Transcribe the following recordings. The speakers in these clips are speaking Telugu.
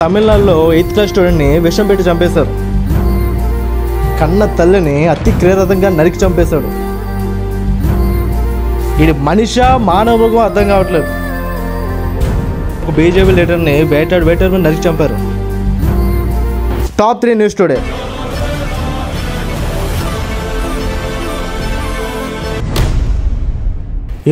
తమిళనాడులో 8th క్లాస్ స్టూడెంట్ని విషం పెట్టి చంపేశారు. కన్న తల్లిని అతి క్రూరంగా నరికి చంపేశాడు. ఇది మనిషా మానవృగం అర్థం కావట్లేదు. ఒక బీజేపీ లీడర్ని వేటాడు నరికి చంపారు. Top 3 news today.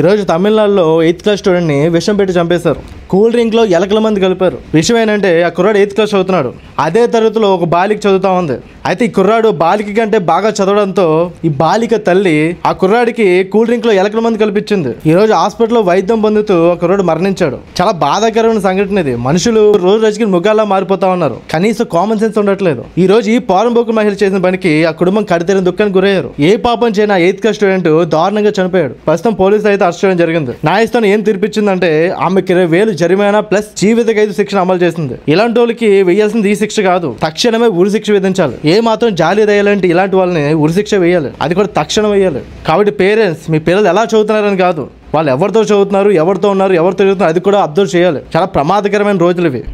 ఈరోజు తమిళనాడులో 8th క్లాస్ స్టూడెంట్ని విషం పెట్టి చంపేశారు. కూల్ డ్రింక్లో ఎలకల మంది కలిపారు. విషయం ఏంటంటే ఆ కుర్రాడు 8th క్లాస్ చదువుతున్నాడు. అదే తరగతిలో ఒక బాలిక చదువుతా ఉంది. అయితే ఈ కుర్రాడు బాలిక కంటే బాగా చదవడంతో ఈ బాలిక తల్లి ఆ కుర్రాడికి కూల్ డ్రింక్లో ఎలకల మంది కల్పించింది. ఈరోజు హాస్పిటల్లో వైద్యం పొందుతూ ఆ కుర్రాడు మరణించాడు. చాలా బాధాకరమైన సంఘటన ఇది. మనుషులు రోజు రోజుకి ముగ్గాలా మారిపోతా ఉన్నారు. కనీసం కామన్ సెన్స్ ఉండట్లేదు. ఈ రోజు ఈ పోరంబోకు మహిళ చేసిన పనికి ఆ కుటుంబం కడితేరిన దుఃఖానికి గురయ్యారు. ఏ పాపం చేయని 8th క్లాస్ స్టూడెంట్ దారుణంగా చనిపోయాడు. ప్రస్తుతం పోలీసులు అయితే అరెస్ట్ చేయడం జరిగింది. న్యాయస్థానం ఏం తీర్పిచ్చిందంటే ఆమెకి 20,000 జరిమానా ప్లస్ జీవిత ఖైదు శిక్షణ అమలు చేసింది. ఇలాంటి వాళ్ళకి వేయాల్సింది ఈ శిక్ష కాదు, తక్షణమే ఉరి శిక్ష విధించాలి. ఏ మాత్రం జాలి దయాలంటే ఇలాంటి వాళ్ళని ఉరి శిక్ష వేయాలి, అది కూడా తక్షణం వేయాలి. కాబట్టి పేరెంట్స్ మీ పిల్లలు ఎలా చదువుతున్నారని కాదు, వాళ్ళు ఎవరితో చదువుతున్నారు, ఎవరితో ఉన్నారు, ఎవరితో చదువుతున్నారు అది కూడా అబ్జర్వ్ చేయాలి. చాలా ప్రమాదకరమైన రోజులు ఇవి.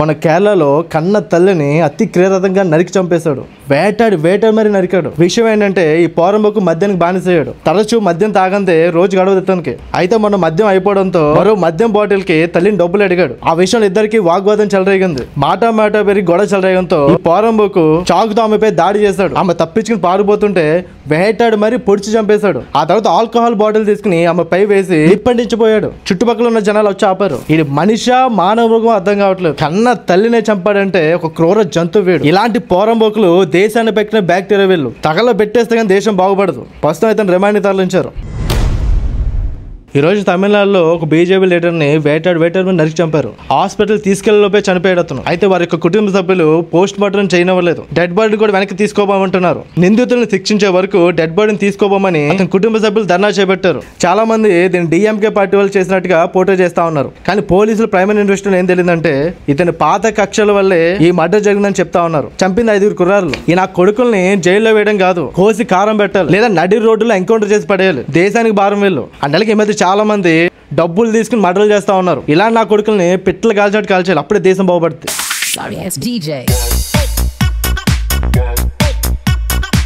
మన కేరళలో కన్న తల్లిని అతి క్రూరంగా నరికి చంపేశాడు. వేటాడు మరి నరికాడు. విషయం ఏంటంటే ఈ పోరంబోకు మద్యానికి బానిసయ్యాడు. తరచూ మద్యం తాగంతే రోజు గడవదు ఇతనికి. అయితే మన మద్యం అయిపోవడంతో మరో మద్యం బాటిల్ కి తల్లిని డబ్బులు అడిగాడు. ఆ విషయంలో ఇద్దరికి వాగ్వాదం చెలరేగింది. మాట పెరిగి గొడవ చెలరేగంతో ఈ పోరంబోకు చాకుతో ఆమెపై దాడి చేశాడు. ఆమె తప్పించుకుని పారిపోతుంటే వేటాడు మరి పొడిచి చంపేశాడు. ఆ తర్వాత ఆల్కహాల్ బాటిల్ తీసుకుని ఆమె పై వేసి నిప్పండించిపోయాడు. చుట్టుపక్కల ఉన్న జనాలు వచ్చి ఆపారు. ఇది మనిషా మానవృగం అర్థం కావట్లేదు. కన్న తల్లినే చంపాడంటే ఒక క్రూర జంతువు వీడు. ఇలాంటి పోరంబోకులు దేశాన్ని పెట్టిన బ్యాక్టీరియా వీళ్ళు. తగల పెట్టేస్తే కానీ దేశం బాగుపడదు. ప్రస్తుతం అయితే రిమాండ్ తరలించారు. ఈరోజు తమిళనాడులో ఒక బీజేపీ లీడర్ని వేటాడు నరికి చంపారు. హాస్పిటల్ తీసుకెళ్లలోపే చనిపోయాడు అతను. అయితే వారి యొక్క కుటుంబ సభ్యులు పోస్ట్ మార్టం చేయనివ్వలేదు. డెడ్ బాడీ కూడా వెనక్కి తీసుకోబోమంటున్నారు. నిందితులను శిక్షించే వరకు డెడ్ బాడీని తీసుకోబోమని అతని కుటుంబ సభ్యులు ధర్నా చేపట్టారు. చాలా మంది దీన్ని డిఎంకే పార్టీ వాళ్ళు చేసినట్టుగా పోటీ చేస్తా ఉన్నారు. కానీ పోలీసులు ప్రైమరీ ఇన్వెస్టిగేషన్ ఏం తెలియదంటే ఇతని పాత కక్షల వల్లే ఈ మర్డర్ జరిగిందని చెప్తా ఉన్నారు. చంపింది 5 కుర్రాళ్ళు. ఈ నా కొడుకుల్ని జైల్లో వేయడం కాదు, కోసి కారం పెట్టాలి, లేదా నడి రోడ్డులో ఎంకౌంటర్ చేసి పడేయాలి. దేశానికి భారం వీళ్ళు. ఆ నెలకి ఈ మధ్య చాలా మంది డబ్బులు తీసుకుని మర్డర్లు చేస్తా ఉన్నారు. ఇలా నా కొడుకుల్ని పిట్టలు కాల్చినట్టు కాల్చేయాలి. అప్పుడే దేశం బాగుపడుతుంది.